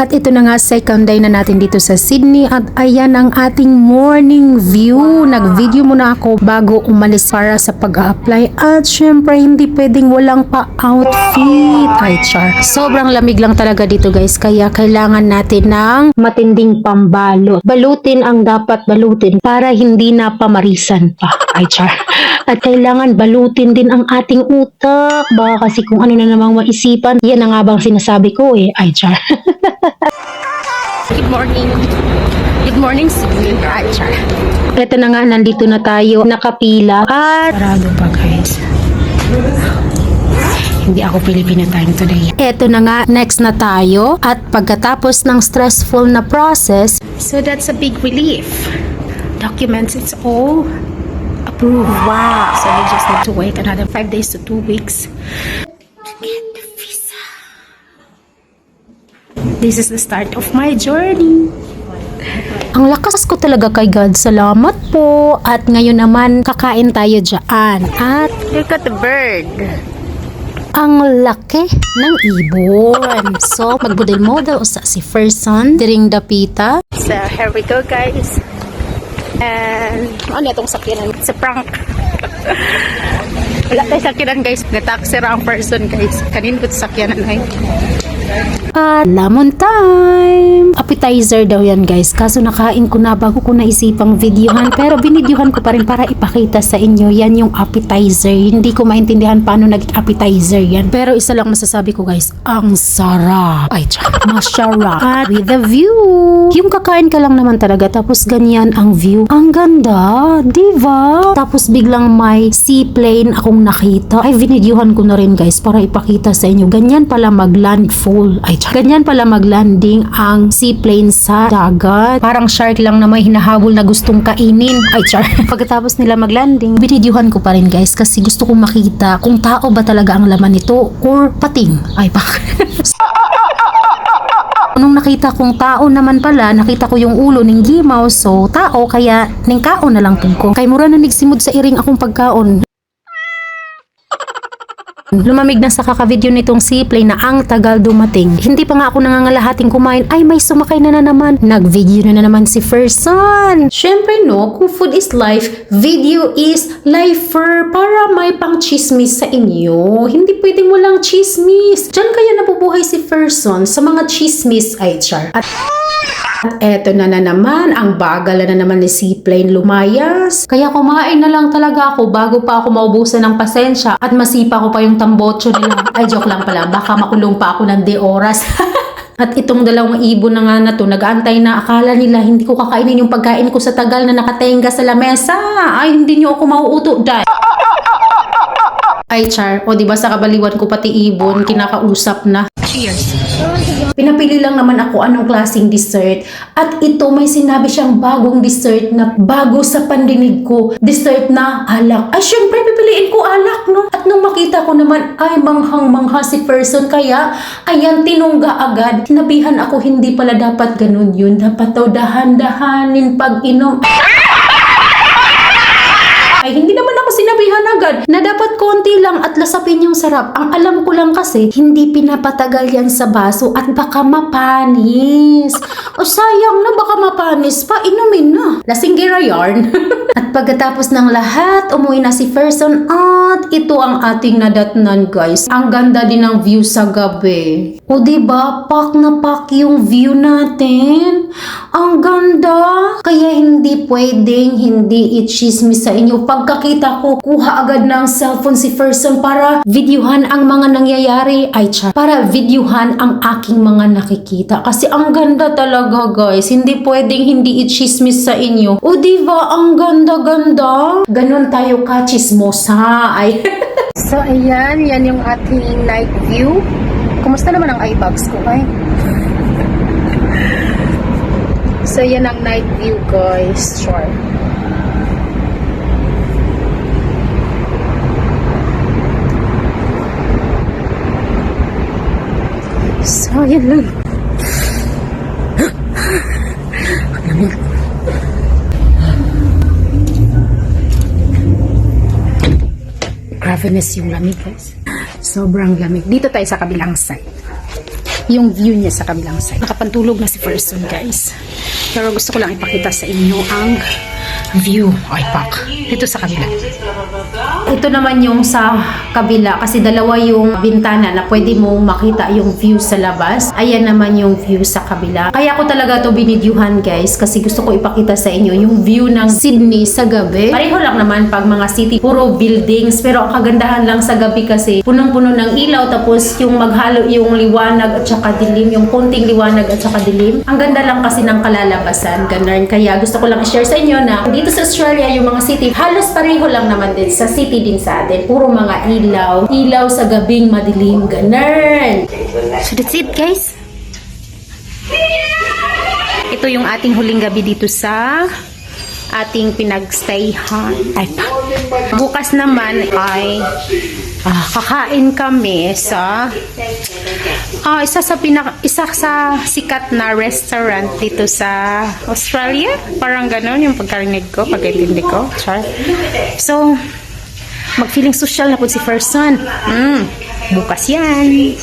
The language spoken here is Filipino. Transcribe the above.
At ito na nga, second day na natin dito sa Sydney at ayan ang ating morning view. Nag-video muna ako bago umalis para sa pag-a-apply at syempre hindi pwedeng walang pa-outfit. Ay char. Sobrang lamig lang talaga dito guys, kaya kailangan natin ng matinding pambalot. Balutin ang dapat balutin para hindi na pamarisan pa. Ay char. At kailangan balutin din ang ating utak. Baka kasi kung ano na namang maisipan, yan na nga bang sinasabi ko eh. Ay char. Good morning. Good morning, Sydney. Ay, char. Ito na nga, nandito na tayo. Nakapila. At sarado pa, guys. Hindi ako Filipino time today. Ito na nga, next na tayo. At pagkatapos ng stressful na process, so that's a big relief. Documents, it's all approved. Wow. So we just need to wait another 5 days to 2 weeks. This is the start of my journey. Ang lakas ko talaga kay God. Salamat po. At ngayon naman, kakain tayo dyan. At look at the bird. Ang laki ng ibon. So, magbudil model usa si Ferson. Diring dapita. So, here we go guys. And, ano itong sakyanan? It's a prank. Wala tayo sakyanan guys. Nataksi ra ang person guys. Kanin ko sakyanan ay. At lemon time! Appetizer daw yan guys. Kaso nakain ko na bago ko naisipang videohan. Pero binidyohan ko pa rin para ipakita sa inyo. Yan yung appetizer. Hindi ko maintindihan paano naging appetizer yan. Pero isa lang masasabi ko guys. Ang sarap! Ay, masarap! At with the view! Yung kakain ka lang naman talaga. Tapos ganyan ang view. Ang ganda! Diba? Tapos biglang may seaplane akong nakita. Ay, binidyohan ko na rin guys para ipakita sa inyo. Ganyan pala mag-landfall. Ay, ganyan pala maglanding ang seaplane sa dagat. Parang shark lang na may hinahabol na gustong kainin. Ay, char. Pagkatapos nila maglanding, binidyohan ko pa rin guys kasi gusto kong makita kung tao ba talaga ang laman nito or pating. Ay, nung nakita kong tao naman pala, nakita ko yung ulo ng gimaw, so tao, kaya ning kaon na lang pug ko. Kay mura na nigsimod sa iring akong pagkaon. Lumamig na sa kaka-video nitong seaplane na ang tagal dumating. Hindi pa nga ako nangangalahating kumain, ay may sumakay na naman. Nag-video na naman si Ferson. Syempre no, kung food is life, video is lifer para may pang chismis sa inyo. Hindi pwedeng walang chismis. Diyan kaya nabubuhay si Ferson sa mga chismis ay char. At eto na naman, ang bagal na naman ni seaplane lumayas. Kaya kumain na lang talaga ako bago pa ako maubusan ng pasensya at masipa ko pa yung tambotso nila. Ay, joke lang pala, baka makulong pa ako ng de oras. At itong dalawang ibon na nga na to, nag-aantay na, akala nila hindi ko kakainin yung pagkain ko sa tagal na nakatenga sa lamesa. Ay, hindi nyo ako mauuto, dad. Ay, char. O, diba sa kabaliwan ko pati ibon, kinakausap na. Cheers. Pinapili lang naman ako anong klaseng dessert. At ito, may sinabi siyang bagong dessert na bago sa pandinig ko. Dessert na alak. Ay, syempre, pipiliin ko alak, no? At nung makita ko naman, ay, manghang-mangha si Ferson. Kaya, ayan, tinungga agad. Sinabihan ako, hindi pala dapat ganun yun. Dapat daw dahan-dahanin pag-inom. Ay, hindi naman ako sinabihan agad na dapat konti lang at lasapin yung sarap. Ang alam ko lang kasi, hindi pinapatagal yan sa baso at baka mapanis. O sayang na, baka mapanis pa, inumin na. Lasinggera yarn. At pagkatapos ng lahat, umuwi na si Ferson at ito ang ating nadatnan guys. Ang ganda din ng view sa gabi. O diba, pak na pak yung view natin. Ang ganda. Kaya hindi pwedeng hindi i-chismis sa inyo. Pagkakita ko, kuha agad ng cellphone si Ferson para videohan ang mga nangyayari. Ay, char. Para videohan ang aking mga nakikita. Kasi ang ganda talaga, guys. Hindi pwedeng hindi i-chismis sa inyo. O, diba? Ang ganda-ganda. Ganon tayo ka-chismosa. Ay. So, ayan. Yan yung ating night view. Kumusta naman ang eye bags ko, ay? So, yan ang night view, guys. Sure. So, yan lang. Lamig. Graveness yung lamig, guys. Sobrang lamig. Dito tayo sa kabilang side. yung view niya sa kabilang side. Nakapantulog na si person, guys. Pero gusto ko lang ipakita sa inyo ang view. Ay, pak. Dito sa kabila. Ito naman yung sa kabila kasi dalawa yung bintana na pwede mong makita yung view sa labas. Ayan naman yung view sa kabila. Kaya ko talaga to binidyuhan, guys, kasi gusto ko ipakita sa inyo yung view ng Sydney sa gabi. Pareho lang naman pag mga city, puro buildings, pero ang kagandahan lang sa gabi kasi punong-puno ng ilaw, tapos yung maghalo yung liwanag at saka dilim, yung konting liwanag at saka dilim. Ang ganda lang kasi ng kalalabasan, ganun. Kaya gusto ko lang i-share sa inyo na dito sa Australia, yung mga city, halos pareho lang naman din sa city din sa atin. Puro mga ilaw sa gabing madilim, ganun. So that's it, guys. Ito yung ating huling gabi dito sa ating pinagstayhan. Ay pa. Bukas naman ay kakain kami sa isa sa sikat na restaurant dito sa Australia. Parang ganon yung pagkarinig ko, pagkaintindi ko. Char. So, mag-feeling social na po si Ferson. Bukas yan.